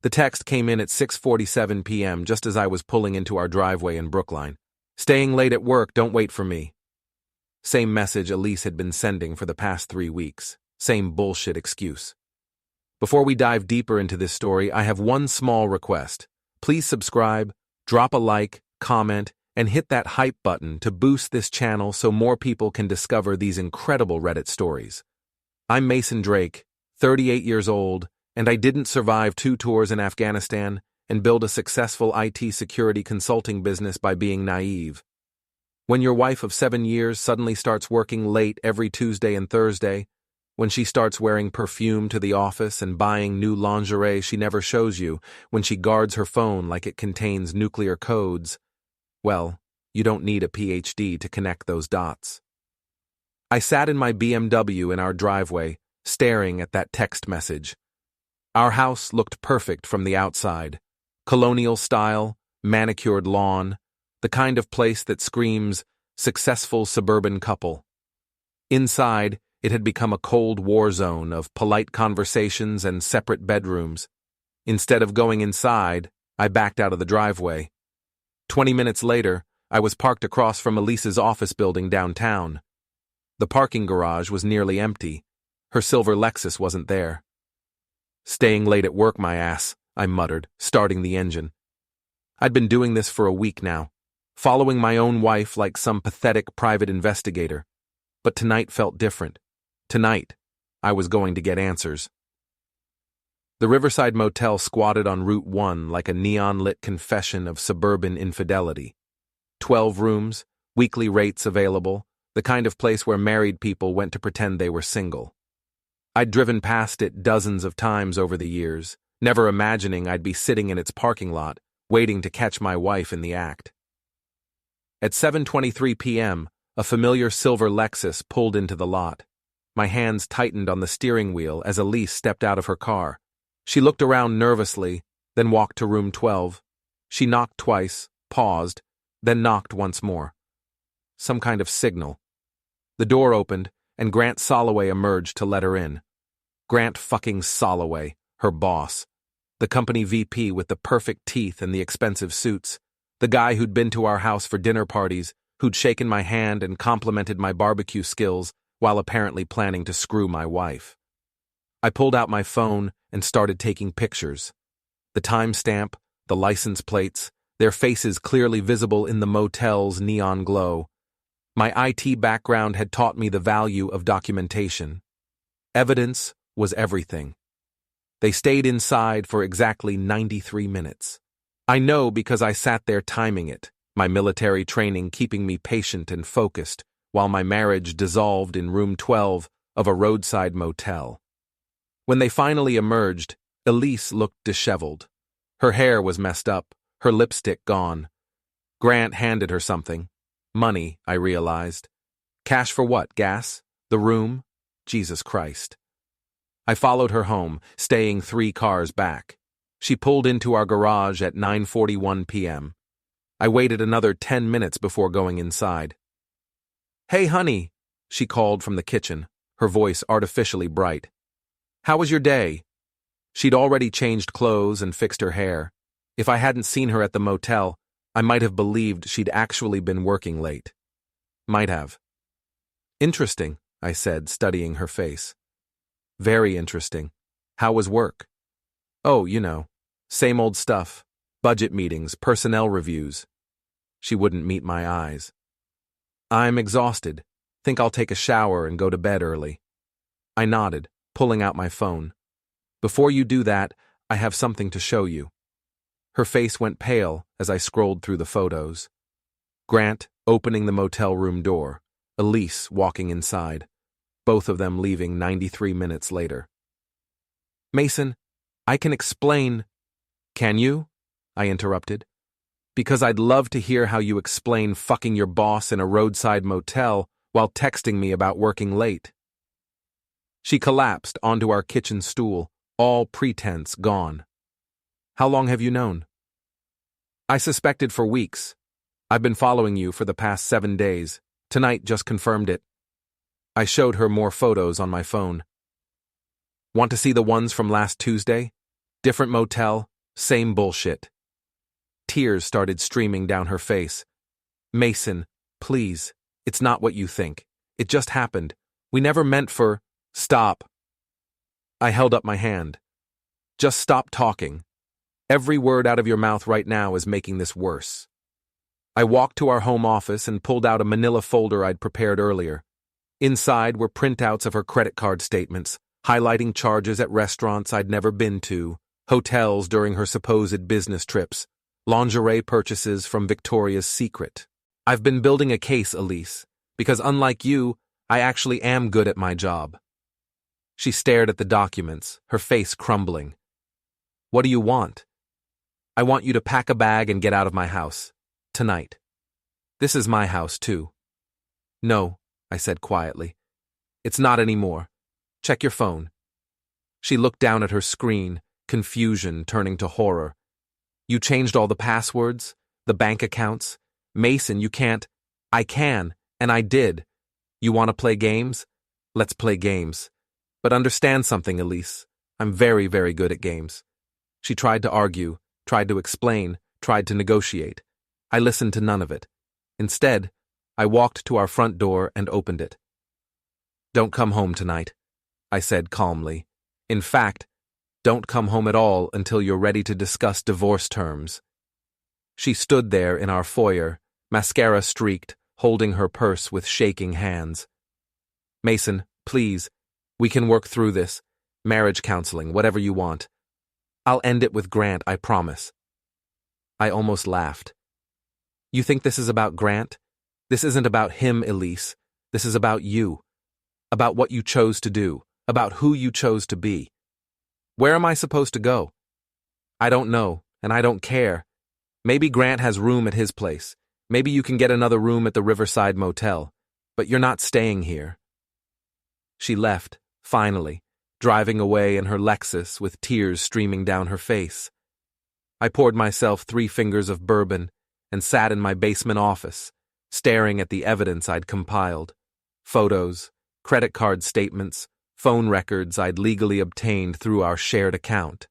The text came in at 6:47 p.m. just as I was pulling into our driveway in Brookline. Staying late at work, don't wait for me. Same message Elise had been sending for the past 3 weeks. Same bullshit excuse. Before we dive deeper into this story, I have one small request. Please subscribe, drop a like, comment, and hit that hype button to boost this channel so more people can discover these incredible Reddit stories. I'm Mason Drake, 38 years old, and I didn't survive 2 tours in Afghanistan and build a successful IT security consulting business by being naive. When your wife of 7 years suddenly starts working late every Tuesday and Thursday, when she starts wearing perfume to the office and buying new lingerie she never shows you, when she guards her phone like it contains nuclear codes, well, you don't need a PhD to connect those dots. I sat in my BMW in our driveway, staring at that text message. Our house looked perfect from the outside. Colonial style, manicured lawn, the kind of place that screams, successful suburban couple. Inside, it had become a cold war zone of polite conversations and separate bedrooms. Instead of going inside, I backed out of the driveway. 20 minutes later, I was parked across from Elise's office building downtown. The parking garage was nearly empty. Her silver Lexus wasn't there. Staying late at work, my ass, I muttered, starting the engine. I'd been doing this for a week now, following my own wife like some pathetic private investigator. But tonight felt different. Tonight, I was going to get answers. The Riverside Motel squatted on Route 1 like a neon-lit confession of suburban infidelity. 12 rooms, weekly rates available, the kind of place where married people went to pretend they were single. I'd driven past it dozens of times over the years, never imagining I'd be sitting in its parking lot, waiting to catch my wife in the act. At 7:23 p.m., a familiar silver Lexus pulled into the lot. My hands tightened on the steering wheel as Elise stepped out of her car. She looked around nervously, then walked to room 12. She knocked twice, paused, then knocked once more. Some kind of signal. The door opened, and Grant Soloway emerged to let her in. Grant fucking Soloway, her boss. The company VP with the perfect teeth and the expensive suits. The guy who'd been to our house for dinner parties, who'd shaken my hand and complimented my barbecue skills while apparently planning to screw my wife. I pulled out my phone and started taking pictures. The timestamp, the license plates, their faces clearly visible in the motel's neon glow. My IT background had taught me the value of documentation. Evidence was everything. They stayed inside for exactly 93 minutes. I know because I sat there timing it, my military training keeping me patient and focused, while my marriage dissolved in room 12 of a roadside motel. When they finally emerged, Elise looked disheveled. Her hair was messed up, her lipstick gone. Grant handed her something. Money, I realized. Cash for what, gas? The room? Jesus Christ. I followed her home, staying 3 cars back. She pulled into our garage at 9:41 p.m. I waited another 10 minutes before going inside. "Hey, honey," she called from the kitchen, her voice artificially bright. "How was your day?" She'd already changed clothes and fixed her hair. If I hadn't seen her at the motel, I might have believed she'd actually been working late. Might have. "Interesting," I said, studying her face. "Very interesting. How was work?" "Oh, you know, same old stuff. Budget meetings, personnel reviews." She wouldn't meet my eyes. "I'm exhausted. Think I'll take a shower and go to bed early." I nodded, pulling out my phone. "Before you do that, I have something to show you." Her face went pale as I scrolled through the photos. Grant opening the motel room door, Elise walking inside, both of them leaving 93 minutes later. "Mason, I can explain—" "Can you?" I interrupted. "Because I'd love to hear how you explain fucking your boss in a roadside motel while texting me about working late." She collapsed onto our kitchen stool, all pretense gone. "How long have you known?" "I suspected for weeks. I've been following you for the past 7 days. Tonight just confirmed it." I showed her more photos on my phone. "Want to see the ones from last Tuesday? Different motel, Same bullshit. Tears started streaming down her face. Mason, please, it's not what you think. It just happened. We never meant for… Stop. I held up my hand. Just stop talking. Every word out of your mouth right now is making this worse. I walked to our home office and pulled out a manila folder I'd prepared earlier. Inside were printouts of her credit card statements, highlighting charges at restaurants I'd never been to, hotels during her supposed business trips, lingerie purchases from Victoria's Secret. I've been building a case, Elise, because unlike you, I actually am good at my job. She stared at the documents, her face crumbling. What do you want? I want you to pack a bag and get out of my house. Tonight. This is my house, too. No, I said quietly. It's not anymore. Check your phone. She looked down at her screen, confusion turning to horror. You changed all the passwords, the bank accounts. Mason, you can't. I can, and I did. You want to play games? Let's play games. But understand something, Elise. I'm very, very good at games. She tried to argue, tried to explain, tried to negotiate. I listened to none of it. Instead, I walked to our front door and opened it. Don't come home tonight, I said calmly. In fact, don't come home at all until you're ready to discuss divorce terms. She stood there in our foyer, mascara streaked, holding her purse with shaking hands. Mason, please, we can work through this. Marriage counseling, whatever you want. I'll end it with Grant, I promise. I almost laughed. You think this is about Grant? This isn't about him, Elise. This is about you. About what you chose to do. About who you chose to be. Where am I supposed to go? I don't know, and I don't care. Maybe Grant has room at his place. Maybe you can get another room at the Riverside Motel. But you're not staying here. She left, finally, driving away in her Lexus with tears streaming down her face. I poured myself 3 fingers of bourbon and sat in my basement office, staring at the evidence I'd compiled. Photos, credit card statements, phone records I'd legally obtained through our shared account.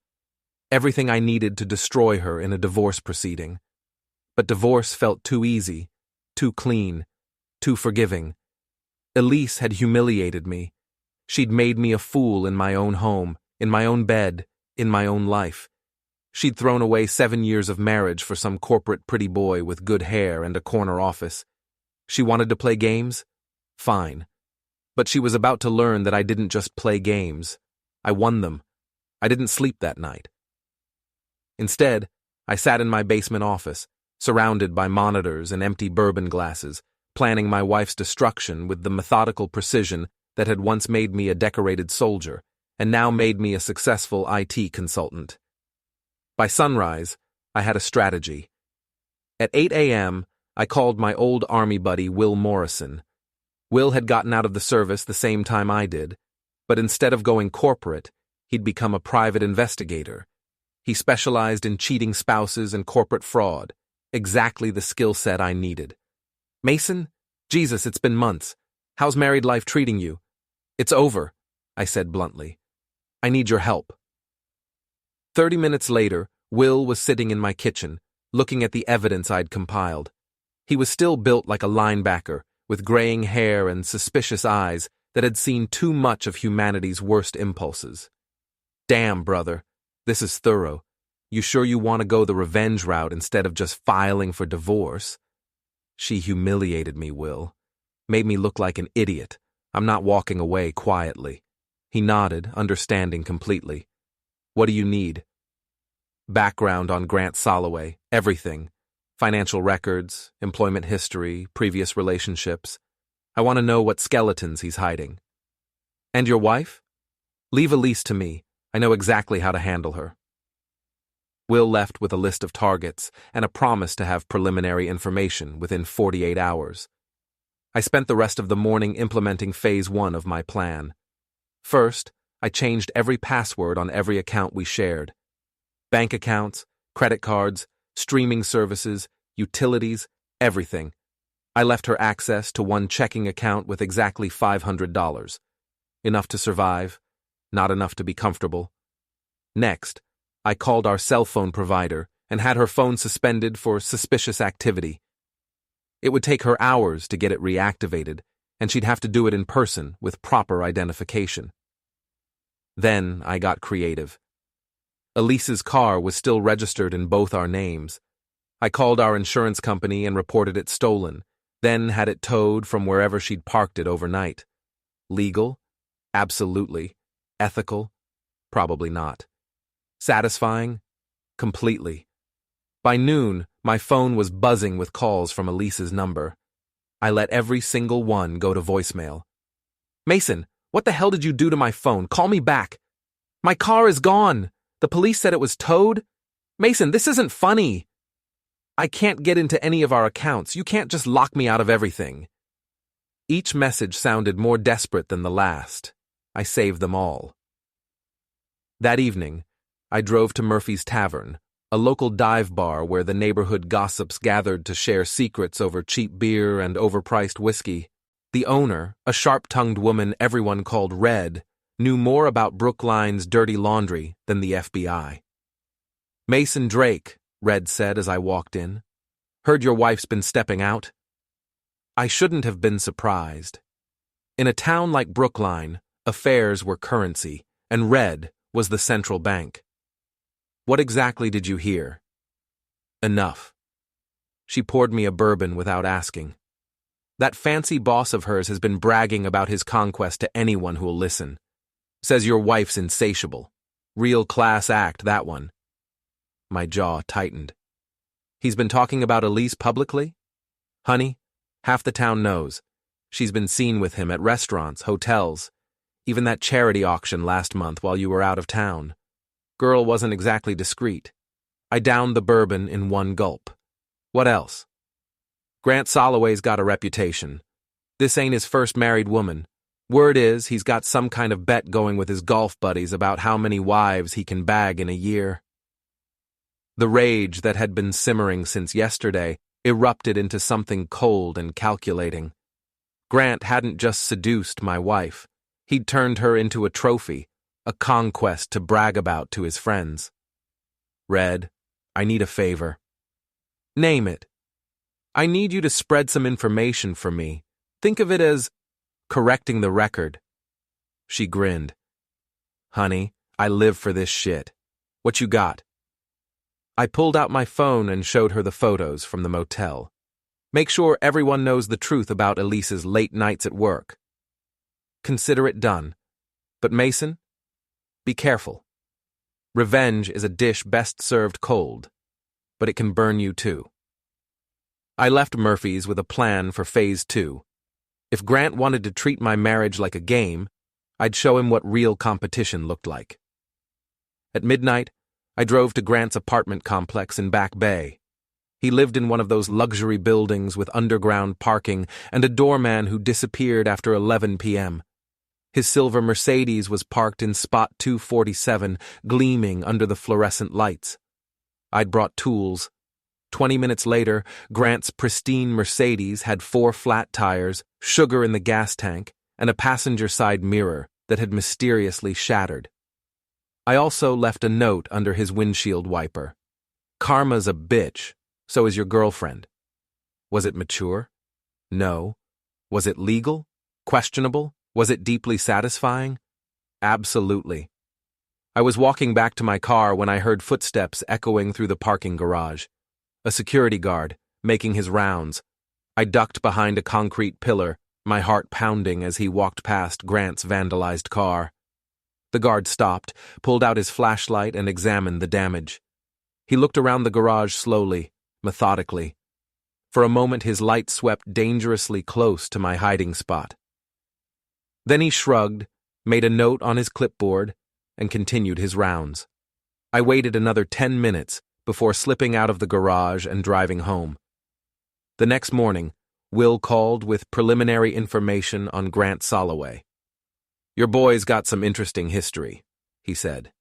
Everything I needed to destroy her in a divorce proceeding. But divorce felt too easy, too clean, too forgiving. Elise had humiliated me. She'd made me a fool in my own home, in my own bed, in my own life. She'd thrown away 7 years of marriage for some corporate pretty boy with good hair and a corner office. She wanted to play games? Fine. But she was about to learn that I didn't just play games. I won them. I didn't sleep that night. Instead, I sat in my basement office, surrounded by monitors and empty bourbon glasses, planning my wife's destruction with the methodical precision that had once made me a decorated soldier and now made me a successful IT consultant. By sunrise, I had a strategy. At 8 a.m., I called my old Army buddy Will Morrison. Will had gotten out of the service the same time I did, but instead of going corporate, he'd become a private investigator. He specialized in cheating spouses and corporate fraud, exactly the skill set I needed. Mason? Jesus, it's been months. How's married life treating you? It's over, I said bluntly. I need your help. 30 minutes later, Will was sitting in my kitchen, looking at the evidence I'd compiled. He was still built like a linebacker, with graying hair and suspicious eyes that had seen too much of humanity's worst impulses. Damn, brother, this is thorough. You sure you want to go the revenge route instead of just filing for divorce? She humiliated me, Will. Made me look like an idiot. I'm not walking away quietly. He nodded, understanding completely. What do you need? Background on Grant Soloway, everything. Financial records, employment history, previous relationships. I want to know what skeletons he's hiding. And your wife? Leave Elise to me. I know exactly how to handle her. Will left with a list of targets and a promise to have preliminary information within 48 hours. I spent the rest of the morning implementing phase 1 of my plan. First, I changed every password on every account we shared. Bank accounts, credit cards, streaming services, utilities, everything. I left her access to one checking account with exactly $500. Enough to survive, not enough to be comfortable. Next, I called our cell phone provider and had her phone suspended for suspicious activity. It would take her hours to get it reactivated, and she'd have to do it in person with proper identification. Then I got creative. Elise's car was still registered in both our names. I called our insurance company and reported it stolen, then had it towed from wherever she'd parked it overnight. Legal? Absolutely. Ethical? Probably not. Satisfying? Completely. By noon, my phone was buzzing with calls from Elise's number. I let every single one go to voicemail. "Mason, what the hell did you do to my phone? Call me back. My car is gone. The police said it was towed. Mason, this isn't funny. I can't get into any of our accounts. You can't just lock me out of everything." Each message sounded more desperate than the last. I saved them all. That evening, I drove to Murphy's Tavern, a local dive bar where the neighborhood gossips gathered to share secrets over cheap beer and overpriced whiskey. The owner, a sharp-tongued woman everyone called Red, knew more about Brookline's dirty laundry than the FBI. "Mason Drake," Red said as I walked in. "Heard your wife's been stepping out?" I shouldn't have been surprised. In a town like Brookline, affairs were currency, and Red was the central bank. "What exactly did you hear?" "Enough." She poured me a bourbon without asking. "That fancy boss of hers has been bragging about his conquest to anyone who'll listen. Says your wife's insatiable. Real class act, that one." My jaw tightened. "He's been talking about Elise publicly?" "Honey, half the town knows. She's been seen with him at restaurants, hotels, even that charity auction last month while you were out of town. Girl wasn't exactly discreet." I downed the bourbon in one gulp. "What else?" "Grant Soloway's got a reputation. This ain't his first married woman. Word is he's got some kind of bet going with his golf buddies about how many wives he can bag in a year." The rage that had been simmering since yesterday erupted into something cold and calculating. Grant hadn't just seduced my wife. He'd turned her into a trophy, a conquest to brag about to his friends. "Red, I need a favor." "Name it." "I need you to spread some information for me. Think of it as correcting the record." She grinned. "Honey, I live for this shit. What you got?" I pulled out my phone and showed her the photos from the motel. "Make sure everyone knows the truth about Elise's late nights at work." "Consider it done. But Mason, be careful. Revenge is a dish best served cold, but it can burn you too." I left Murphy's with a plan for Phase 2. If Grant wanted to treat my marriage like a game, I'd show him what real competition looked like. At midnight, I drove to Grant's apartment complex in Back Bay. He lived in one of those luxury buildings with underground parking and a doorman who disappeared after 11 p.m. His silver Mercedes was parked in spot 247, gleaming under the fluorescent lights. I'd brought tools. 20 minutes later, Grant's pristine Mercedes had 4 flat tires, sugar in the gas tank, and a passenger side mirror that had mysteriously shattered. I also left a note under his windshield wiper. "Karma's a bitch, so is your girlfriend." Was it mature? No. Was it legal? Questionable? Was it deeply satisfying? Absolutely. I was walking back to my car when I heard footsteps echoing through the parking garage. A security guard, making his rounds. I ducked behind a concrete pillar, my heart pounding as he walked past Grant's vandalized car. The guard stopped, pulled out his flashlight, and examined the damage. He looked around the garage slowly, methodically. For a moment his light swept dangerously close to my hiding spot. Then he shrugged, made a note on his clipboard, and continued his rounds. I waited another 10 minutes before slipping out of the garage and driving home. The next morning, Will called with preliminary information on Grant Soloway. "Your boy's got some interesting history," he said.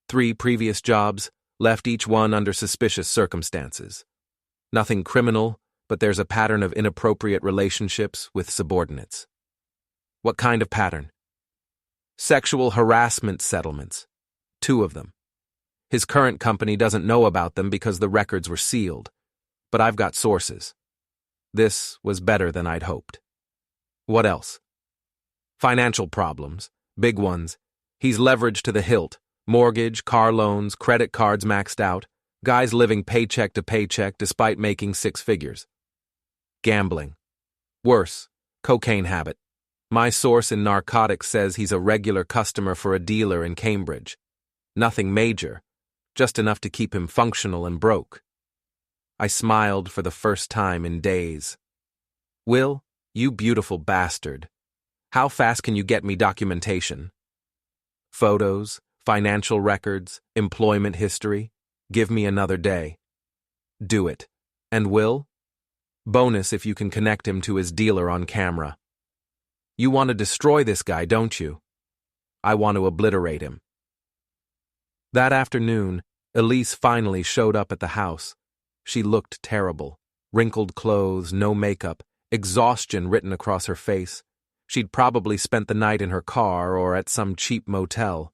3 previous jobs, left each one under suspicious circumstances. Nothing criminal, but there's a pattern of inappropriate relationships with subordinates. "What kind of pattern?" "Sexual harassment settlements. 2 of them. His current company doesn't know about them because the records were sealed. But I've got sources. This was better than I'd hoped. What else? Financial problems. Big ones. He's leveraged to the hilt. Mortgage, car loans, credit cards maxed out. Guys living paycheck to paycheck despite making six figures. Gambling. Worse, cocaine habit. My source in narcotics says he's a regular customer for a dealer in Cambridge. Nothing major, just enough to keep him functional and broke. I smiled for the first time in days. Will, you beautiful bastard. How fast can you get me documentation? Photos, financial records, employment history. Give me another day. Do it. And Will? Bonus if you can connect him to his dealer on camera. You want to destroy this guy, don't you? I want to obliterate him. That afternoon, Elise finally showed up at the house. She looked terrible. Wrinkled clothes, no makeup, exhaustion written across her face. She'd probably spent the night in her car or at some cheap motel.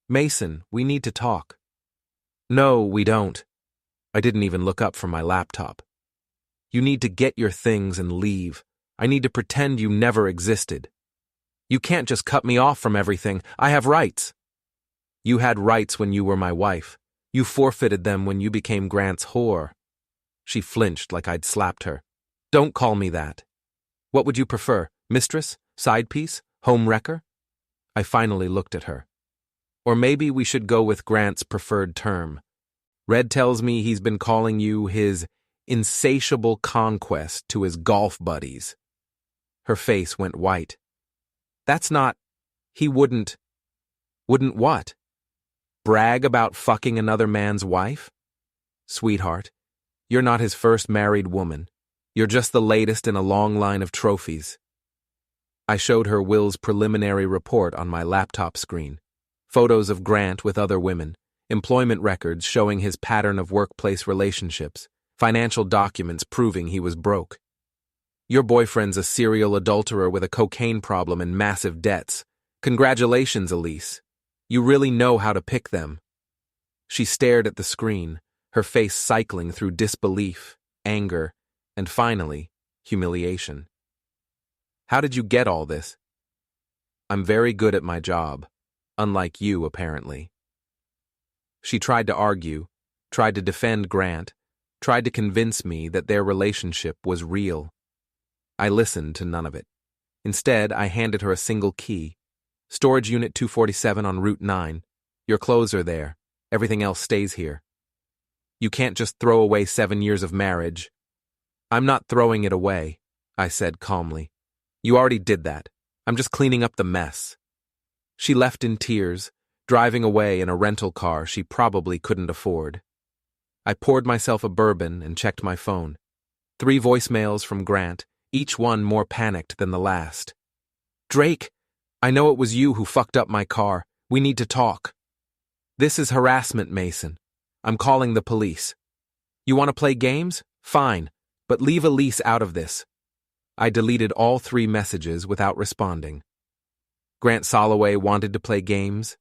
Mason, we need to talk. No, we don't. I didn't even look up from my laptop. You need to get your things and leave. I need to pretend you never existed. You can't just cut me off from everything. I have rights. You had rights when you were my wife. You forfeited them when you became Grant's whore. She flinched like I'd slapped her. Don't call me that. What would you prefer? Mistress? Side piece? Home wrecker? I finally looked at her. Or maybe we should go with Grant's preferred term. Red tells me he's been calling you his insatiable conquest to his golf buddies. Her face went white. That's not... He wouldn't... Wouldn't what? Brag about fucking another man's wife? Sweetheart, you're not his first married woman. You're just the latest in a long line of trophies. I showed her Will's preliminary report on my laptop screen. Photos of Grant with other women, employment records showing his pattern of workplace relationships, financial documents proving he was broke. Your boyfriend's a serial adulterer with a cocaine problem and massive debts. Congratulations, Elise. You really know how to pick them. She stared at the screen, her face cycling through disbelief, anger, and finally, humiliation. How did you get all this? I'm very good at my job, unlike you, apparently. She tried to argue, tried to defend Grant, tried to convince me that their relationship was real. I listened to none of it. Instead, I handed her a single key. Storage Unit 247 on Route 9. Your clothes are there. Everything else stays here. You can't just throw away 7 years of marriage. I'm not throwing it away, I said calmly. You already did that. I'm just cleaning up the mess. She left in tears, driving away in a rental car she probably couldn't afford. I poured myself a bourbon and checked my phone. 3 voicemails from Grant, each one more panicked than the last. Drake, I know it was you who fucked up my car. We need to talk. This is harassment, Mason. I'm calling the police. You want to play games? Fine, but leave Elise out of this. I deleted all 3 messages without responding. Grant Soloway wanted to play games?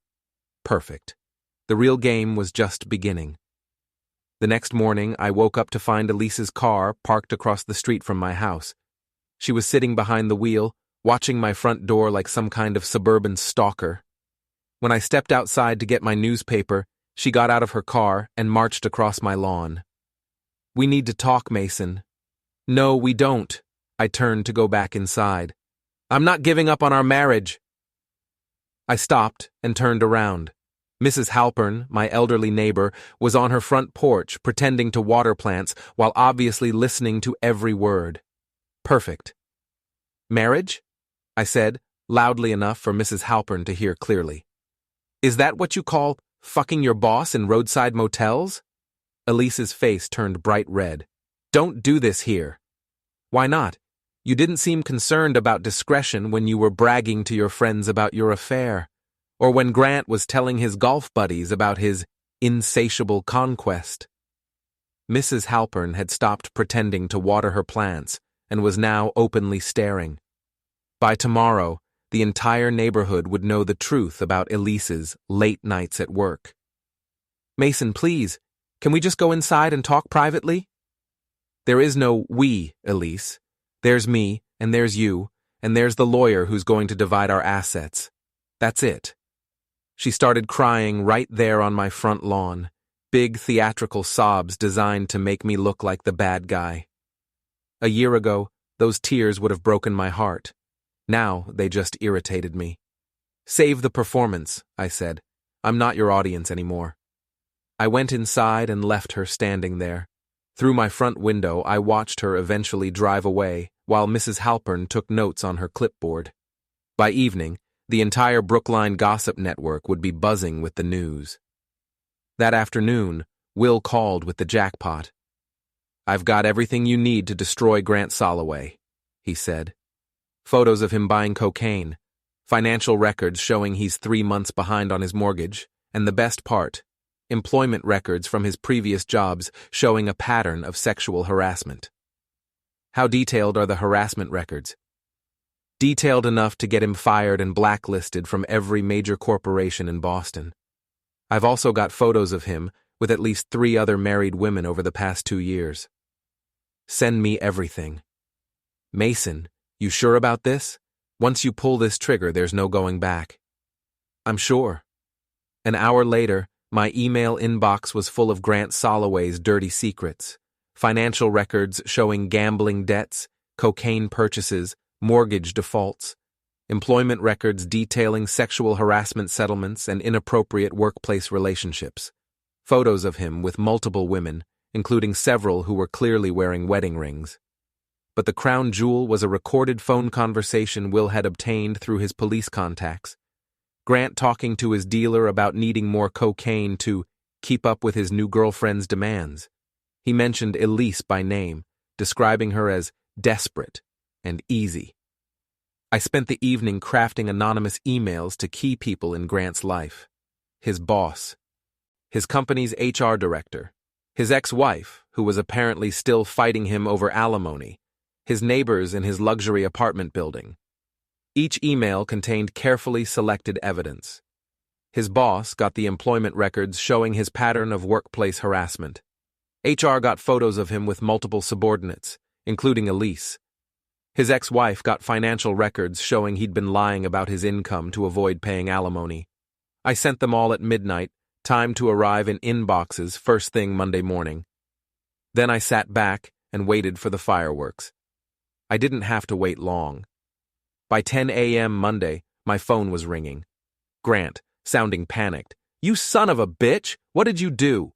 Perfect. The real game was just beginning. The next morning, I woke up to find Elise's car parked across the street from my house. She was sitting behind the wheel, watching my front door like some kind of suburban stalker. When I stepped outside to get my newspaper, she got out of her car and marched across my lawn. We need to talk, Mason. No, we don't. I turned to go back inside. I'm not giving up on our marriage. I stopped and turned around. Mrs. Halpern, my elderly neighbor, was on her front porch pretending to water plants while obviously listening to every word. Perfect. Marriage? I said, loudly enough for Mrs. Halpern to hear clearly. Is that what you call fucking your boss in roadside motels? Elise's face turned bright red. Don't do this here. Why not? You didn't seem concerned about discretion when you were bragging to your friends about your affair, or when Grant was telling his golf buddies about his insatiable conquest. Mrs. Halpern had stopped pretending to water her plants and was now openly staring. By tomorrow, the entire neighborhood would know the truth about Elise's late nights at work. Mason, please, can we just go inside and talk privately? There is no we, Elise. There's me, and there's you, and there's the lawyer who's going to divide our assets. That's it. She started crying right there on my front lawn, big theatrical sobs designed to make me look like the bad guy. A year ago, those tears would have broken my heart. Now, they just irritated me. Save the performance, I said. I'm not your audience anymore. I went inside and left her standing there. Through my front window, I watched her eventually drive away, while Mrs. Halpern took notes on her clipboard. By evening, the entire Brookline gossip network would be buzzing with the news. That afternoon, Will called with the jackpot. I've got everything you need to destroy Grant Soloway, he said. Photos of him buying cocaine, financial records showing he's 3 months behind on his mortgage, and the best part, employment records from his previous jobs showing a pattern of sexual harassment. How detailed are the harassment records? Detailed enough to get him fired and blacklisted from every major corporation in Boston. I've also got photos of him with at least 3 other married women over the past 2 years. Send me everything. Mason, you sure about this? Once you pull this trigger, there's no going back. I'm sure. An hour later, my email inbox was full of Grant Soloway's dirty secrets. Financial records showing gambling debts, cocaine purchases, mortgage defaults. Employment records detailing sexual harassment settlements and inappropriate workplace relationships. Photos of him with multiple women, including several who were clearly wearing wedding rings. But the crown jewel was a recorded phone conversation Will had obtained through his police contacts. Grant talking to his dealer about needing more cocaine to keep up with his new girlfriend's demands. He mentioned Elise by name, describing her as desperate and easy. I spent the evening crafting anonymous emails to key people in Grant's life. His boss, his company's HR director, his ex-wife, who was apparently still fighting him over alimony, his neighbors in his luxury apartment building. Each email contained carefully selected evidence. His boss got the employment records showing his pattern of workplace harassment. HR got photos of him with multiple subordinates, including Elise. His ex-wife got financial records showing he'd been lying about his income to avoid paying alimony. I sent them all at midnight, timed to arrive in inboxes first thing Monday morning. Then I sat back and waited for the fireworks. I didn't have to wait long. By 10 a.m. Monday, my phone was ringing. Grant, sounding panicked. "You son of a bitch! What did you do?"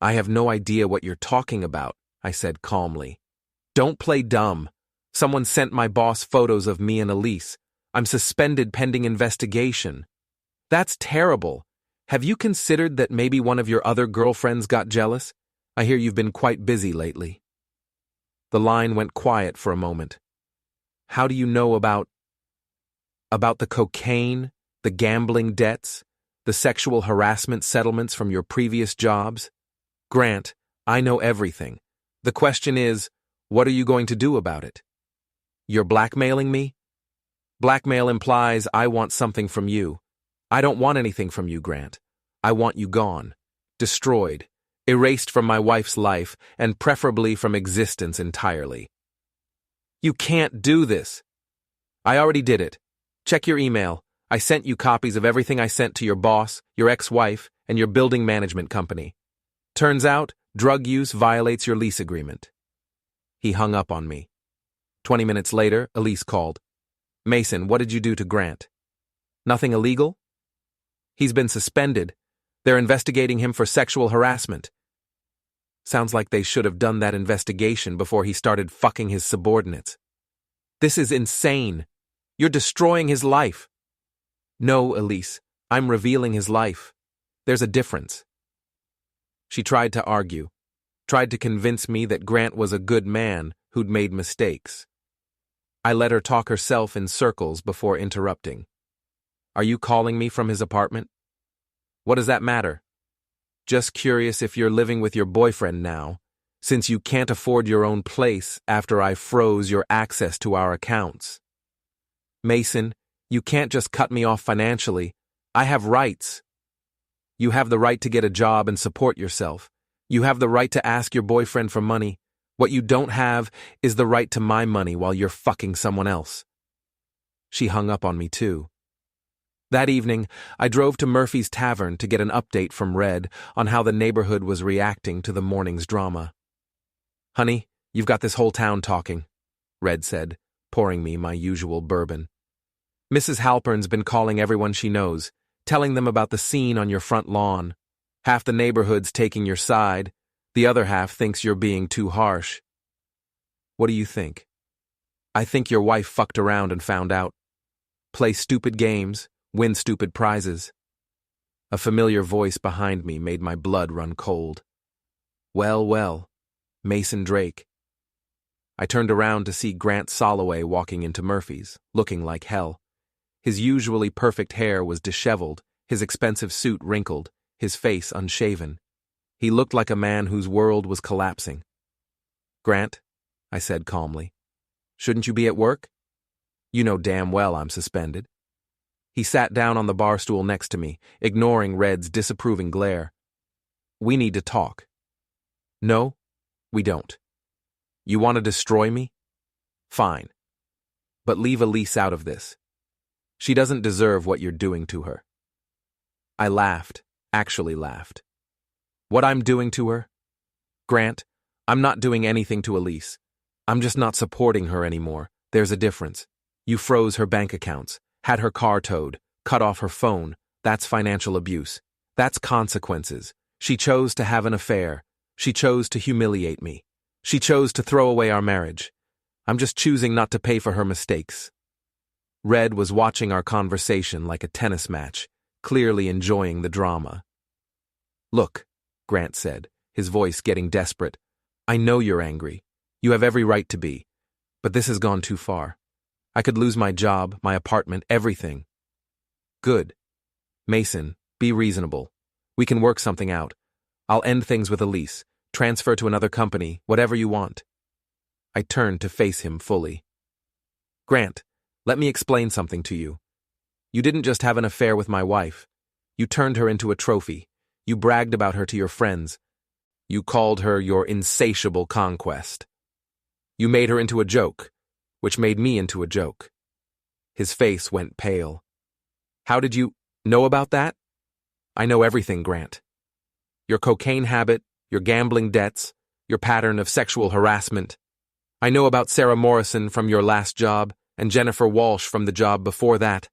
"I have no idea what you're talking about," I said calmly. "Don't play dumb. Someone sent my boss photos of me and Elise. I'm suspended pending investigation." "That's terrible. Have you considered that maybe one of your other girlfriends got jealous? I hear you've been quite busy lately." The line went quiet for a moment. "How do you know about the cocaine, the gambling debts, the sexual harassment settlements from your previous jobs?" "Grant, I know everything. The question is, what are you going to do about it?" "You're blackmailing me?" "Blackmail implies I want something from you. I don't want anything from you, Grant. I want you gone, destroyed, erased from my wife's life, and preferably from existence entirely." "You can't do this." "I already did it. Check your email. I sent you copies of everything I sent to your boss, your ex-wife, and your building management company. Turns out, drug use violates your lease agreement." He hung up on me. 20 minutes later, Elise called. "Mason, what did you do to Grant?" "Nothing illegal?" "He's been suspended. They're investigating him for sexual harassment." Sounds like they should have done that investigation before he started fucking his subordinates. "This is insane. You're destroying his life." "No, Elise, I'm revealing his life. There's a difference." She tried to argue, tried to convince me that Grant was a good man who'd made mistakes. I let her talk herself in circles before interrupting. "Are you calling me from his apartment?" "What does that matter?" "Just curious if you're living with your boyfriend now, since you can't afford your own place after I froze your access to our accounts." "Mason, you can't just cut me off financially. I have rights." You have the right to get a job and support yourself. You have the right to ask your boyfriend for money. What you don't have is the right to my money while you're fucking someone else. She hung up on me too. That evening, I drove to Murphy's Tavern to get an update from Red on how the neighborhood was reacting to the morning's drama. "Honey, you've got this whole town talking," Red said, pouring me my usual bourbon. "Mrs. Halpern's been calling everyone she knows, telling them about the scene on your front lawn. Half the neighborhood's taking your side, the other half thinks you're being too harsh. What do you think?" "I think your wife fucked around and found out. Play stupid games, win stupid prizes." A familiar voice behind me made my blood run cold. Well, Mason Drake. I turned around to see Grant Soloway walking into Murphy's, looking like hell. His usually perfect hair was disheveled, his expensive suit wrinkled, his face unshaven. He looked like a man whose world was collapsing. "Grant," I said calmly, "shouldn't you be at work? You know damn well I'm suspended." He sat down on the bar stool next to me, ignoring Red's disapproving glare. "We need to talk." "No, we don't. You want to destroy me? Fine. But leave Elise out of this. She doesn't deserve what you're doing to her." I laughed, actually laughed. "What I'm doing to her? Grant, I'm not doing anything to Elise. I'm just not supporting her anymore. There's a difference. You froze her bank accounts, had her car towed, cut off her phone. That's financial abuse. That's consequences. She chose to have an affair. She chose to humiliate me. She chose to throw away our marriage. I'm just choosing not to pay for her mistakes." Red was watching our conversation like a tennis match, clearly enjoying the drama. "Look," Grant said, his voice getting desperate, "I know you're angry. You have every right to be. But this has gone too far. I could lose my job, my apartment, everything." "Good. Mason, be reasonable. We can work something out. I'll end things with Elise, transfer to another company, whatever you want." I turned to face him fully. "Grant, let me explain something to you. You didn't just have an affair with my wife. You turned her into a trophy. You bragged about her to your friends. You called her your insatiable conquest. You made her into a joke, which made me into a joke." His face went pale. "How did you know about that?" "I know everything, Grant. Your cocaine habit, your gambling debts, your pattern of sexual harassment. I know about Sarah Morrison from your last job and Jennifer Walsh from the job before that.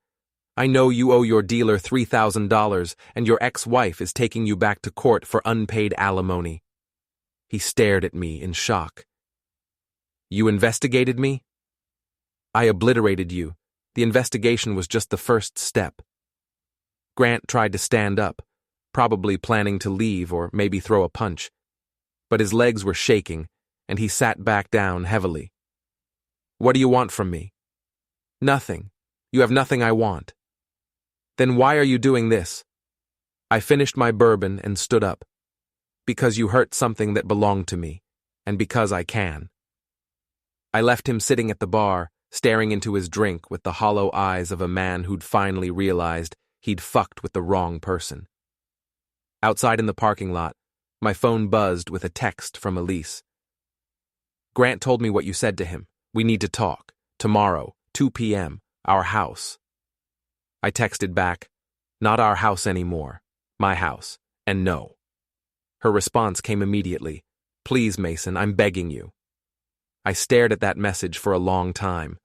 I know you owe your dealer $3,000 and your ex-wife is taking you back to court for unpaid alimony." He stared at me in shock. "You investigated me?" "I obliterated you. The investigation was just the first step." Grant tried to stand up, probably planning to leave or maybe throw a punch. But his legs were shaking, and he sat back down heavily. "What do you want from me?" "Nothing. You have nothing I want." "Then why are you doing this?" I finished my bourbon and stood up. "Because you hurt something that belonged to me, and because I can." I left him sitting at the bar, staring into his drink with the hollow eyes of a man who'd finally realized he'd fucked with the wrong person. Outside in the parking lot, my phone buzzed with a text from Elise. "Grant told me what you said to him. We need to talk. Tomorrow, 2 p.m., our house." I texted back, "Not our house anymore. My house. And no." Her response came immediately. "Please, Mason, I'm begging you." I stared at that message for a long time.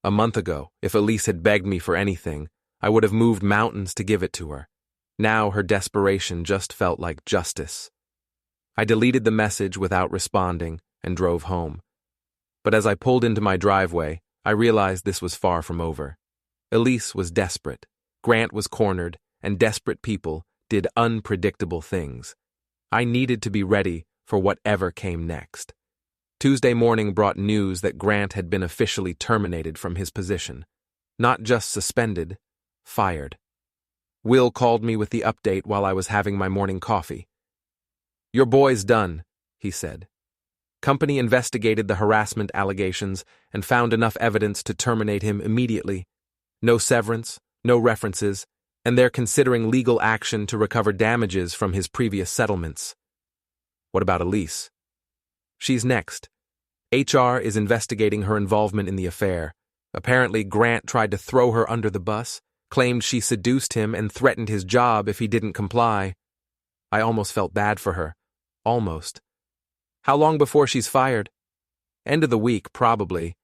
A month ago, if Elise had begged me for anything, I would have moved mountains to give it to her. Now her desperation just felt like justice. I deleted the message without responding and drove home. But as I pulled into my driveway, I realized this was far from over. Elise was desperate, Grant was cornered, and desperate people did unpredictable things. I needed to be ready for whatever came next. Tuesday morning brought news that Grant had been officially terminated from his position. Not just suspended, fired. Will called me with the update while I was having my morning coffee. "Your boy's done," he said. "Company investigated the harassment allegations and found enough evidence to terminate him immediately. No severance, no references, and they're considering legal action to recover damages from his previous settlements. What about Elise? She's next. HR is investigating her involvement in the affair. Apparently, Grant tried to throw her under the bus, claimed she seduced him, and threatened his job if he didn't comply. I almost felt bad for her. Almost. How long before she's fired? End of the week, probably.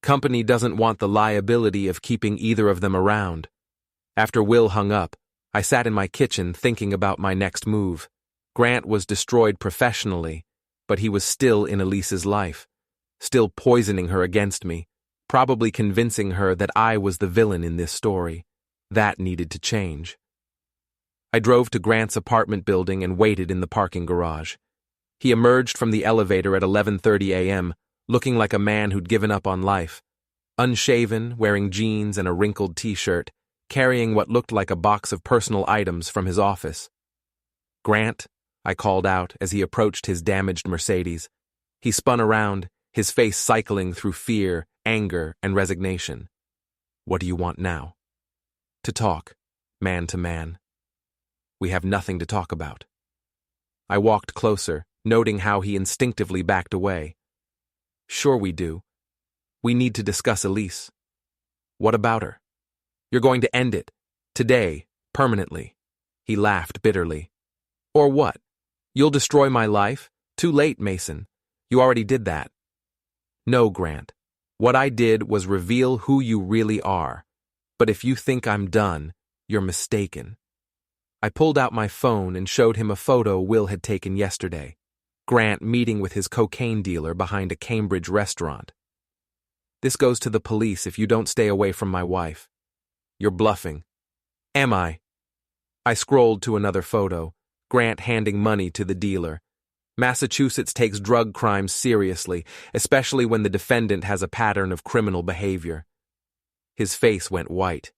Company doesn't want the liability of keeping either of them around. After Will hung up, I sat in my kitchen thinking about my next move. Grant was destroyed professionally, but he was still in Elise's life, still poisoning her against me, probably convincing her that I was the villain in this story. That needed to change. I drove to Grant's apartment building and waited in the parking garage. He emerged from the elevator at 11:30 a.m., looking like a man who'd given up on life. Unshaven, wearing jeans and a wrinkled t-shirt, carrying what looked like a box of personal items from his office. "Grant," I called out as he approached his damaged Mercedes. He spun around, his face cycling through fear, anger, and resignation. "What do you want now?" "To talk, man to man." "We have nothing to talk about." I walked closer, noting how he instinctively backed away. "Sure we do. We need to discuss Elise." "What about her?" "You're going to end it. Today, permanently." He laughed bitterly. "Or what? You'll destroy my life? Too late, Mason. You already did that." "No, Grant. What I did was reveal who you really are. But if you think I'm done, you're mistaken." I pulled out my phone and showed him a photo Will had taken yesterday. Grant meeting with his cocaine dealer behind a Cambridge restaurant. "This goes to the police if you don't stay away from my wife." "You're bluffing." "Am I?" I scrolled to another photo, Grant handing money to the dealer. Massachusetts takes drug crimes seriously, especially when the defendant has a pattern of criminal behavior. His face went white.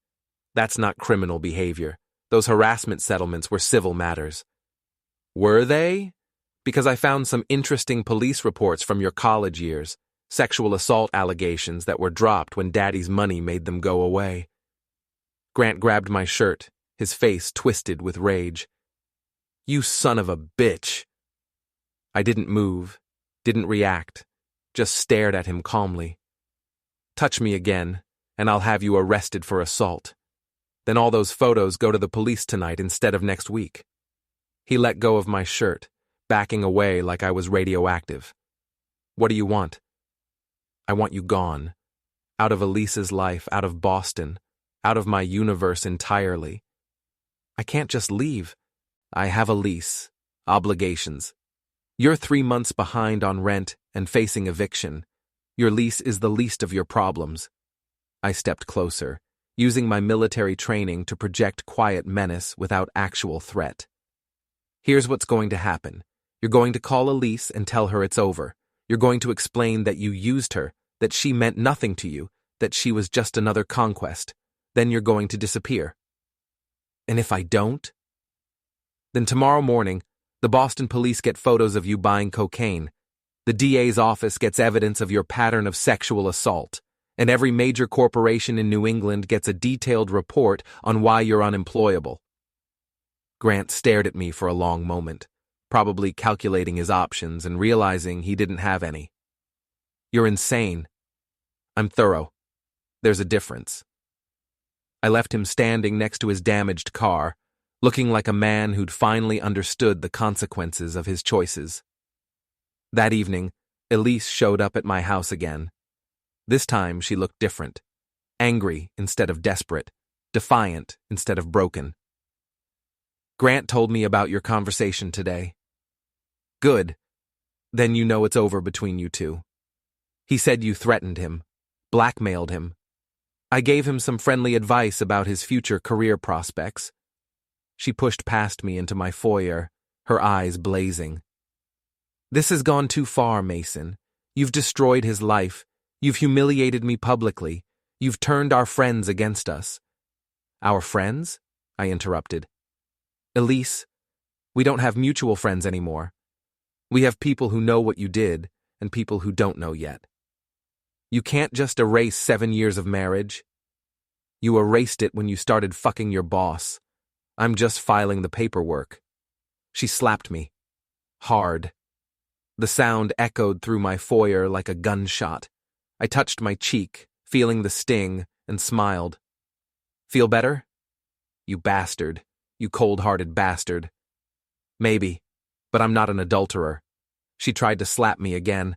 "That's not criminal behavior. Those harassment settlements were civil matters." "Were they?" "Because I found some interesting police reports from your college years, sexual assault allegations that were dropped when Daddy's money made them go away." Grant grabbed my shirt, his face twisted with rage. "You son of a bitch!" I didn't move, didn't react, just stared at him calmly. "Touch me again, and I'll have you arrested for assault. Then all those photos go to the police tonight instead of next week." He let go of my shirt, backing away like I was radioactive. "What do you want?" "I want you gone. Out of Elise's life, out of Boston, out of my universe entirely." "I can't just leave. I have a lease, obligations. You're 3 months behind on rent and facing eviction. Your lease is the least of your problems." I stepped closer, using my military training to project quiet menace without actual threat. "Here's what's going to happen. You're going to call Elise and tell her it's over. You're going to explain that you used her, that she meant nothing to you, that she was just another conquest. Then you're going to disappear." "And if I don't?" "Then tomorrow morning, the Boston police get photos of you buying cocaine. The DA's office gets evidence of your pattern of sexual assault, and every major corporation in New England gets a detailed report on why you're unemployable." Grant stared at me for a long moment, probably calculating his options and realizing he didn't have any. "You're insane." "I'm thorough. There's a difference." I left him standing next to his damaged car, looking like a man who'd finally understood the consequences of his choices. That evening, Elise showed up at my house again. This time she looked different. Angry instead of desperate, defiant instead of broken. "Grant told me about your conversation today." "Good. Then you know it's over between you two. He said you threatened him, blackmailed him. I gave him some friendly advice about his future career prospects." She pushed past me into my foyer, her eyes blazing. "This has gone too far, Mason. You've destroyed his life. You've humiliated me publicly. You've turned our friends against us." "Our friends?" I interrupted. "Elise, we don't have mutual friends anymore. We have people who know what you did and people who don't know yet. You can't just erase 7 years of marriage. You erased it when you started fucking your boss. I'm just filing the paperwork. She slapped me. Hard. The sound echoed through my foyer like a gunshot. I touched my cheek, feeling the sting, and smiled. Feel better? You bastard. You cold-hearted bastard. Maybe, but I'm not an adulterer. She tried to slap me again.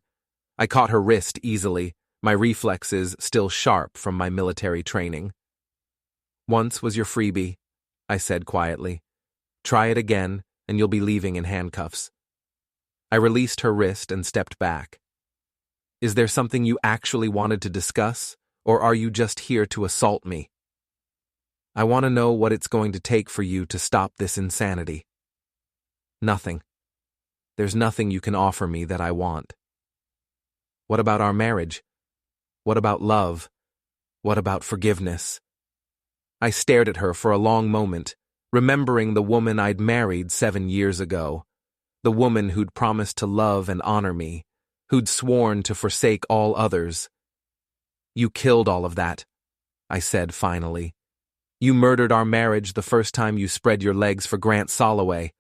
I caught her wrist easily, my reflexes still sharp from my military training. Once was your freebie, I said quietly. Try it again, and you'll be leaving in handcuffs. I released her wrist and stepped back. Is there something you actually wanted to discuss, or are you just here to assault me? I want to know what it's going to take for you to stop this insanity. Nothing. There's nothing you can offer me that I want. What about our marriage? What about love? What about forgiveness? I stared at her for a long moment, remembering the woman I'd married 7 years ago, the woman who'd promised to love and honor me, who'd sworn to forsake all others. You killed all of that, I said finally. You murdered our marriage the first time you spread your legs for Grant Soloway.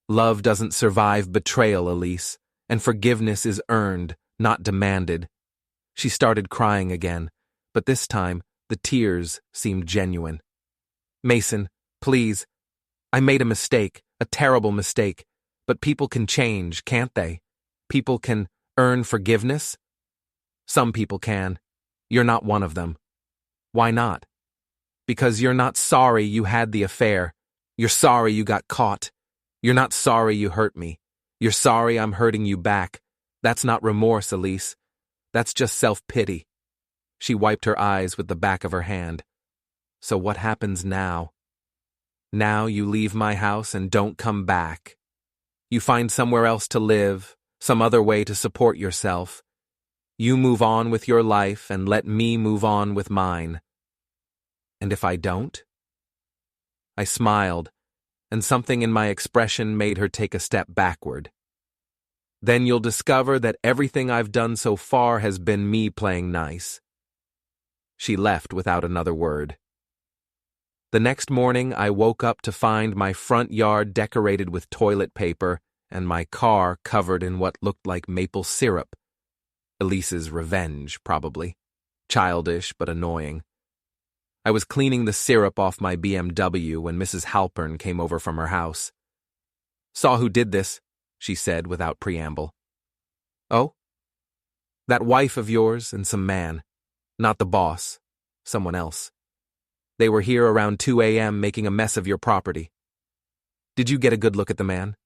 Love doesn't survive betrayal, Elise, and forgiveness is earned, not demanded. She started crying again, but this time the tears seemed genuine. Mason, please. I made a mistake, a terrible mistake, but people can change, can't they? People can earn forgiveness? Some people can. You're not one of them. Why not? Because you're not sorry you had the affair. You're sorry you got caught. You're not sorry you hurt me. You're sorry I'm hurting you back. That's not remorse, Elise. That's just self-pity. She wiped her eyes with the back of her hand. So what happens now? Now you leave my house and don't come back. You find somewhere else to live, some other way to support yourself. You move on with your life and let me move on with mine. And if I don't? I smiled, and something in my expression made her take a step backward. Then you'll discover that everything I've done so far has been me playing nice. She left without another word. The next morning, I woke up to find my front yard decorated with toilet paper and my car covered in what looked like maple syrup. Elise's revenge, probably. Childish but annoying. I was cleaning the syrup off my BMW when Mrs. Halpern came over from her house. Saw who did this, she said without preamble. Oh? That wife of yours and some man. Not the boss. Someone else. They were here around 2 a.m. making a mess of your property. Did you get a good look at the man?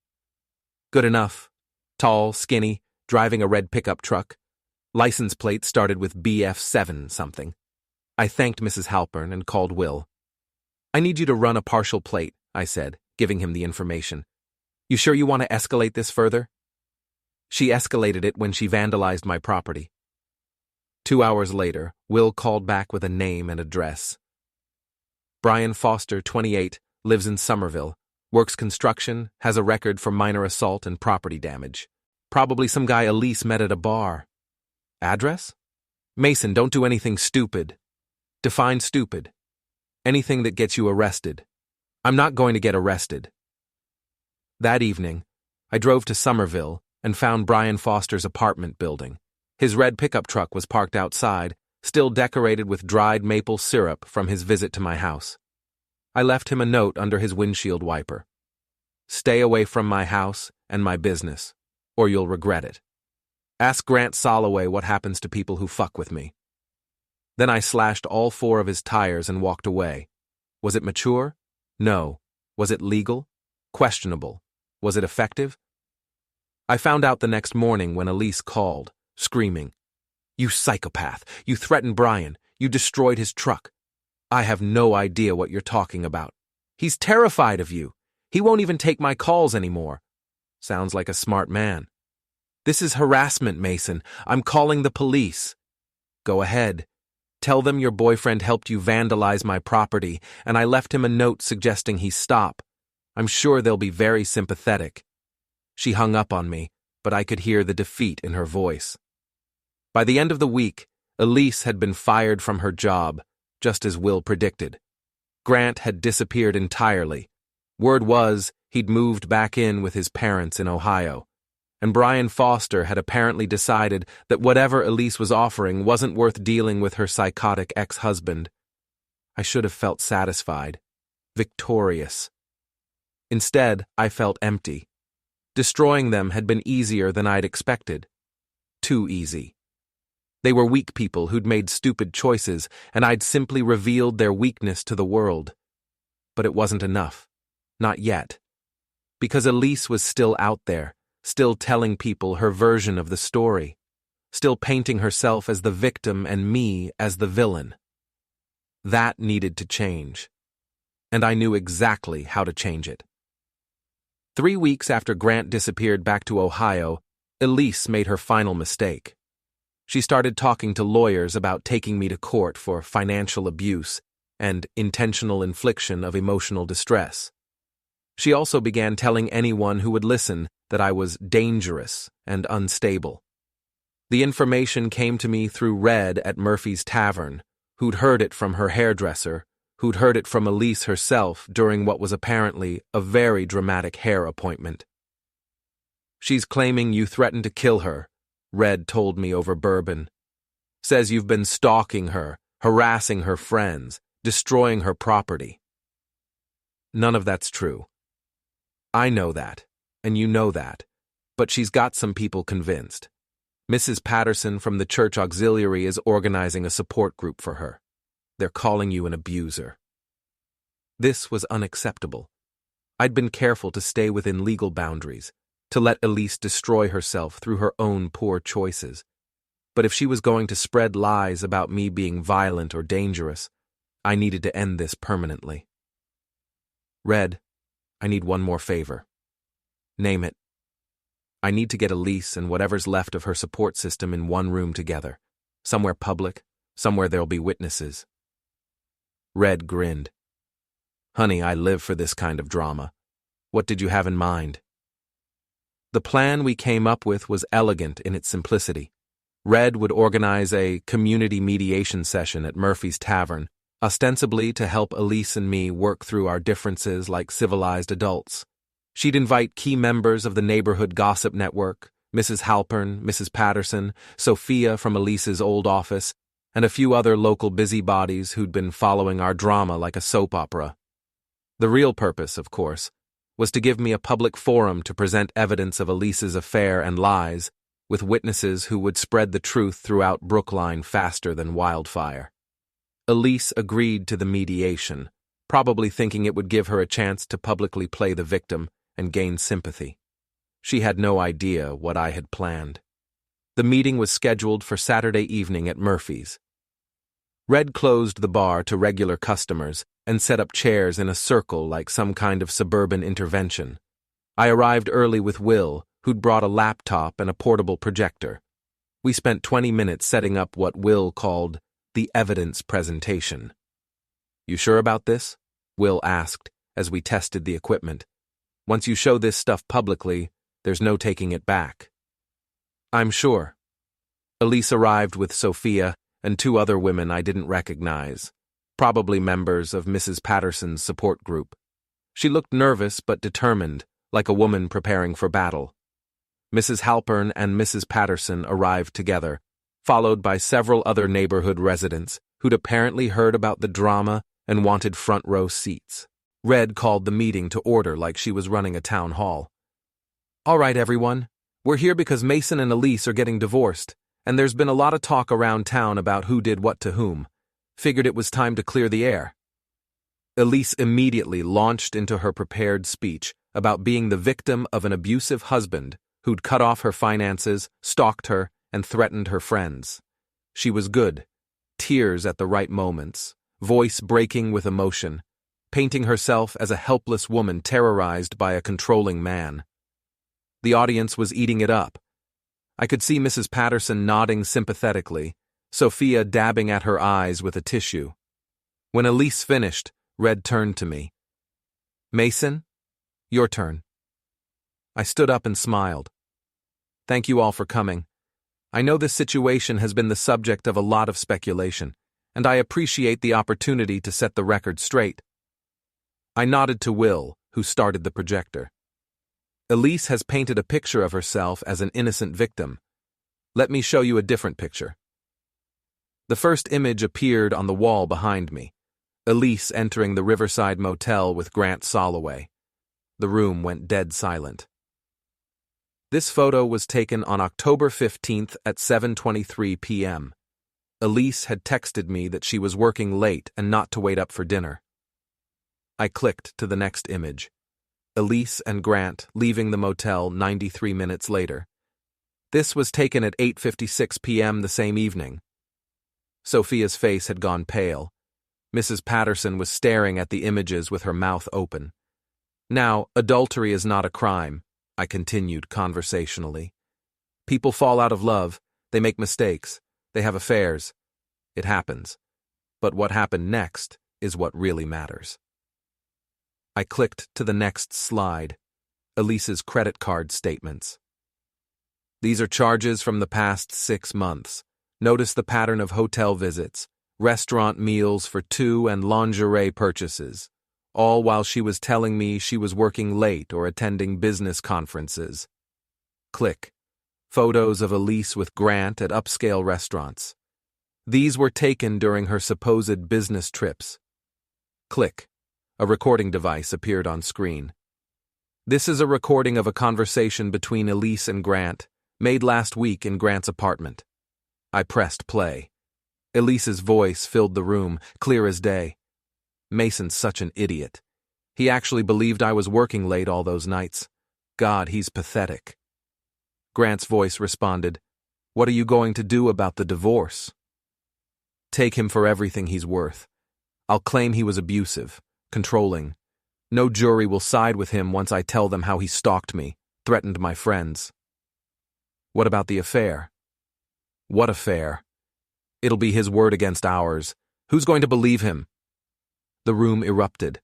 Good enough. Tall, skinny, driving a red pickup truck. License plate started with BF7 something. I thanked Mrs. Halpern and called Will. I need you to run a partial plate, I said, giving him the information. You sure you want to escalate this further? She escalated it when she vandalized my property. 2 hours later, Will called back with a name and address. Brian Foster, 28, lives in Somerville, works construction, has a record for minor assault and property damage. Probably some guy Elise met at a bar. Address? Mason, don't do anything stupid. Define stupid. Anything that gets you arrested. I'm not going to get arrested. That evening, I drove to Somerville and found Brian Foster's apartment building. His red pickup truck was parked outside, still decorated with dried maple syrup from his visit to my house. I left him a note under his windshield wiper. Stay away from my house and my business, or you'll regret it. Ask Grant Soloway what happens to people who fuck with me. Then I slashed all 4 of his tires and walked away. Was it mature? No. Was it legal? Questionable. Was it effective? I found out the next morning when Elise called, screaming, "You psychopath! You threatened Brian! You destroyed his truck! I have no idea what you're talking about. He's terrified of you! He won't even take my calls anymore." Sounds like a smart man. "This is harassment, Mason. I'm calling the police." "Go ahead. Tell them your boyfriend helped you vandalize my property, and I left him a note suggesting he stop. I'm sure they'll be very sympathetic." She hung up on me, but I could hear the defeat in her voice. By the end of the week, Elise had been fired from her job, just as Will predicted. Grant had disappeared entirely, Word was he'd moved back in with his parents in Ohio, and Brian Foster had apparently decided that whatever Elise was offering wasn't worth dealing with her psychotic ex-husband. I should have felt satisfied, victorious. Instead, I felt empty. Destroying them had been easier than I'd expected. Too easy. They were weak people who'd made stupid choices, and I'd simply revealed their weakness to the world. But it wasn't enough. Not yet. Because Elise was still out there, still telling people her version of the story, still painting herself as the victim and me as the villain. That needed to change. And I knew exactly how to change it. 3 weeks after Grant disappeared back to Ohio, Elise made her final mistake. She started talking to lawyers about taking me to court for financial abuse and intentional infliction of emotional distress. She also began telling anyone who would listen that I was dangerous and unstable. The information came to me through Red at Murphy's Tavern, who'd heard it from her hairdresser, who'd heard it from Elise herself during what was apparently a very dramatic hair appointment. "She's claiming you threatened to kill her," Red told me over bourbon. "Says you've been stalking her, harassing her friends, destroying her property." None of that's true. I know that, and you know that, but she's got some people convinced. Mrs. Patterson from the church auxiliary is organizing a support group for her. They're calling you an abuser. This was unacceptable. I'd been careful to stay within legal boundaries, to let Elise destroy herself through her own poor choices. But if she was going to spread lies about me being violent or dangerous, I needed to end this permanently. "Red, I need one more favor." "Name it." "I need to get Elise and whatever's left of her support system in one room together. Somewhere public, somewhere there'll be witnesses." Red grinned. "Honey, I live for this kind of drama. What did you have in mind?" The plan we came up with was elegant in its simplicity. Red would organize a community mediation session at Murphy's Tavern, ostensibly to help Elise and me work through our differences like civilized adults. She'd invite key members of the neighborhood gossip network, Mrs. Halpern, Mrs. Patterson, Sophia from Elise's old office, and a few other local busybodies who'd been following our drama like a soap opera. The real purpose, of course, was to give me a public forum to present evidence of Elise's affair and lies, with witnesses who would spread the truth throughout Brookline faster than wildfire. Elise agreed to the mediation, probably thinking it would give her a chance to publicly play the victim and gain sympathy. She had no idea what I had planned. The meeting was scheduled for Saturday evening at Murphy's. Red closed the bar to regular customers and set up chairs in a circle like some kind of suburban intervention. I arrived early with Will, who'd brought a laptop and a portable projector. We spent 20 minutes setting up what Will called the evidence presentation. "You sure about this?" Will asked as we tested the equipment. "Once you show this stuff publicly, there's no taking it back." "I'm sure." Elise arrived with Sophia and 2 other women I didn't recognize, probably members of Mrs. Patterson's support group. She looked nervous but determined, like a woman preparing for battle. Mrs. Halpern and Mrs. Patterson arrived together, followed by several other neighborhood residents who'd apparently heard about the drama and wanted front-row seats. Red called the meeting to order like she was running a town hall. "All right, everyone. We're here because Mason and Elise are getting divorced, and there's been a lot of talk around town about who did what to whom. Figured it was time to clear the air." Elise immediately launched into her prepared speech about being the victim of an abusive husband who'd cut off her finances, stalked her, and threatened her friends. She was good, tears at the right moments, voice breaking with emotion, painting herself as a helpless woman terrorized by a controlling man. The audience was eating it up. I could see Mrs. Patterson nodding sympathetically, Sophia dabbing at her eyes with a tissue. When Elise finished, Red turned to me. "Mason, your turn." I stood up and smiled. "Thank you all for coming. I know this situation has been the subject of a lot of speculation, and I appreciate the opportunity to set the record straight." I nodded to Will, who started the projector. Elise has painted a picture of herself as an innocent victim. Let me show you a different picture. The first image appeared on the wall behind me. Elise entering the Riverside Motel with Grant Soloway. The room went dead silent. This photo was taken on October 15th at 7:23 p.m. Elise had texted me that she was working late and not to wait up for dinner. I clicked to the next image. Elise and Grant leaving the motel 93 minutes later. This was taken at 8:56 p.m. the same evening. Sophia's face had gone pale. Mrs. Patterson was staring at the images with her mouth open. Now, adultery is not a crime, I continued conversationally. People fall out of love, they make mistakes, they have affairs. It happens. But what happened next is what really matters. I clicked to the next slide, Elise's credit card statements. These are charges from the past 6 months. Notice the pattern of hotel visits, restaurant meals for 2 and lingerie purchases, all while she was telling me she was working late or attending business conferences. Click. Photos of Elise with Grant at upscale restaurants. These were taken during her supposed business trips. Click. A recording device appeared on screen. This is a recording of a conversation between Elise and Grant, made last week in Grant's apartment. I pressed play. Elise's voice filled the room, clear as day. Mason's such an idiot. He actually believed I was working late all those nights. God, he's pathetic. Grant's voice responded, "What are you going to do about the divorce?" "Take him for everything he's worth. I'll claim he was abusive, controlling. No jury will side with him once I tell them how he stalked me, threatened my friends." "What about the affair?" "What affair? It'll be his word against ours. Who's going to believe him?" The room erupted.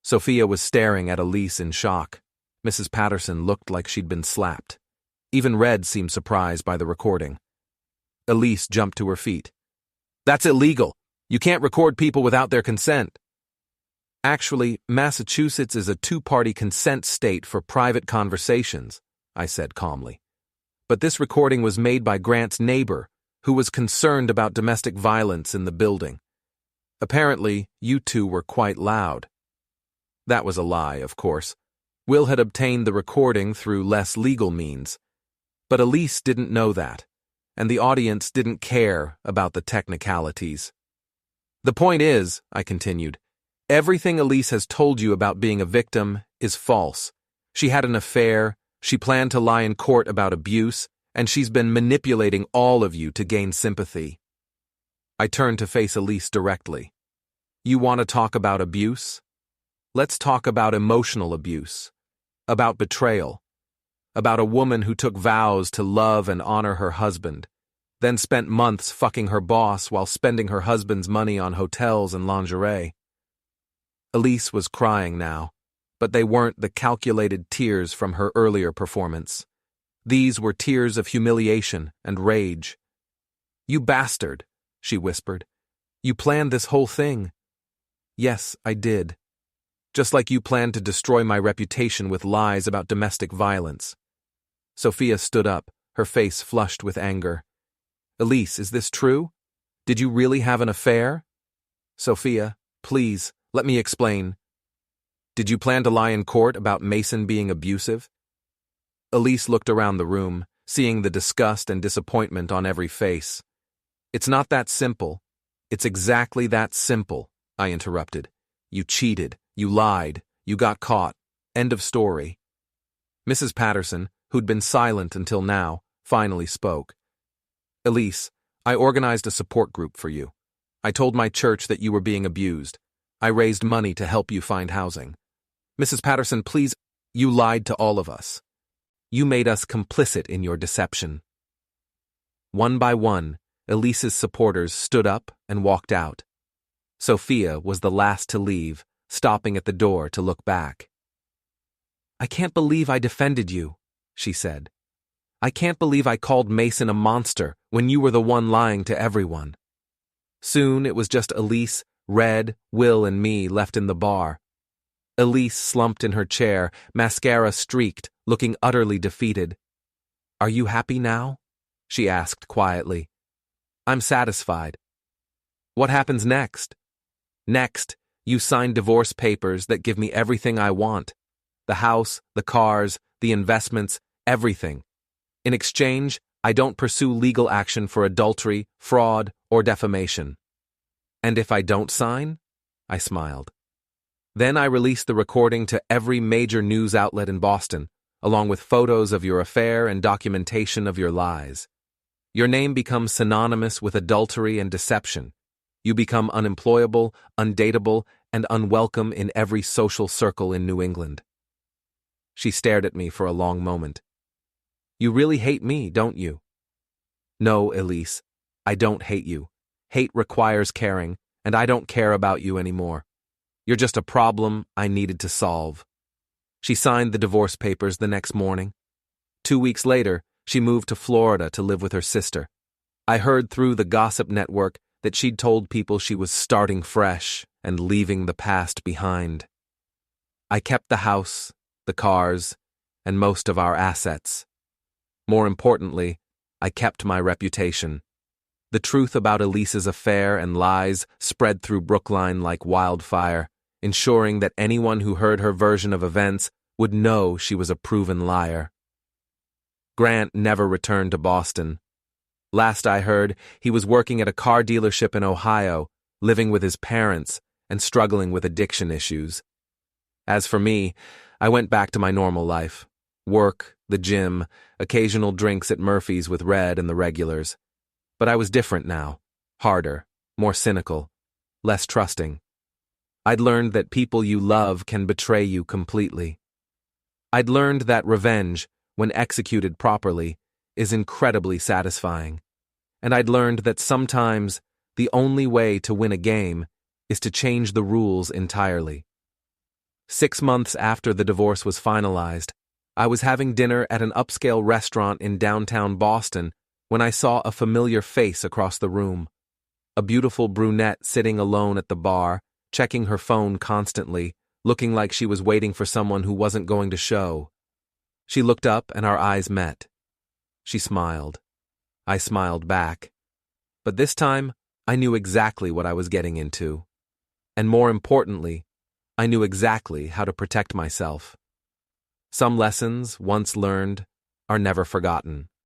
Sophia was staring at Elise in shock. Mrs. Patterson looked like she'd been slapped. Even Red seemed surprised by the recording. Elise jumped to her feet. "That's illegal. You can't record people without their consent." "Actually, Massachusetts is a 2-party consent state for private conversations," I said calmly. "But this recording was made by Grant's neighbor, who was concerned about domestic violence in the building. Apparently, you two were quite loud." That was a lie, of course. Will had obtained the recording through less legal means. But Elise didn't know that, and the audience didn't care about the technicalities. "The point is," I continued, "everything Elise has told you about being a victim is false. She had an affair, she planned to lie in court about abuse, and she's been manipulating all of you to gain sympathy." I turned to face Elise directly. "You want to talk about abuse? Let's talk about emotional abuse, about betrayal, about a woman who took vows to love and honor her husband, then spent months fucking her boss while spending her husband's money on hotels and lingerie." Elise was crying now, but they weren't the calculated tears from her earlier performance. These were tears of humiliation and rage. "You bastard," she whispered. "You planned this whole thing." "Yes, I did. Just like you planned to destroy my reputation with lies about domestic violence." Sophia stood up, her face flushed with anger. "Elise, is this true? Did you really have an affair?" "Sophia, please, let me explain. Did you plan to lie in court about Mason being abusive?" Elise looked around the room, seeing the disgust and disappointment on every face. "It's not that simple. It's exactly that simple," I interrupted. "You cheated, you lied, you got caught. End of story." Mrs. Patterson, who'd been silent until now, finally spoke. "Elise, I organized a support group for you. I told my church that you were being abused. I raised money to help you find housing. Mrs. Patterson, please, you lied to all of us. You made us complicit in your deception." One by one, Elise's supporters stood up and walked out. Sophia was the last to leave, stopping at the door to look back. "I can't believe I defended you," she said. "I can't believe I called Mason a monster when you were the one lying to everyone." Soon it was just Elise, Red, Will, and me left in the bar. Elise slumped in her chair, mascara streaked, looking utterly defeated. "Are you happy now?" she asked quietly. "I'm satisfied." "What happens next?" "Next, you sign divorce papers that give me everything I want. The house, the cars, the investments, everything. In exchange, I don't pursue legal action for adultery, fraud, or defamation." "And if I don't sign?" I smiled. "Then I release the recording to every major news outlet in Boston, along with photos of your affair and documentation of your lies. Your name becomes synonymous with adultery and deception. You become unemployable, undateable, and unwelcome in every social circle in New England." She stared at me for a long moment. "You really hate me, don't you?" "No, Elise, I don't hate you. Hate requires caring, and I don't care about you anymore. You're just a problem I needed to solve." She signed the divorce papers the next morning. 2 weeks later, she moved to Florida to live with her sister. I heard through the gossip network that she'd told people she was starting fresh and leaving the past behind. I kept the house, the cars, and most of our assets. More importantly, I kept my reputation. The truth about Elise's affair and lies spread through Brookline like wildfire, ensuring that anyone who heard her version of events would know she was a proven liar. Grant never returned to Boston. Last I heard, he was working at a car dealership in Ohio, living with his parents and struggling with addiction issues. As for me, I went back to my normal life. Work, the gym, occasional drinks at Murphy's with Red and the regulars. But I was different now, harder, more cynical, less trusting. I'd learned that people you love can betray you completely. I'd learned that revenge, when executed properly, is incredibly satisfying. And I'd learned that sometimes the only way to win a game is to change the rules entirely. 6 months after the divorce was finalized, I was having dinner at an upscale restaurant in downtown Boston when I saw a familiar face across the room. A beautiful brunette sitting alone at the bar, checking her phone constantly, looking like she was waiting for someone who wasn't going to show. She looked up and our eyes met. She smiled. I smiled back. But this time, I knew exactly what I was getting into. And more importantly, I knew exactly how to protect myself. Some lessons, once learned, are never forgotten.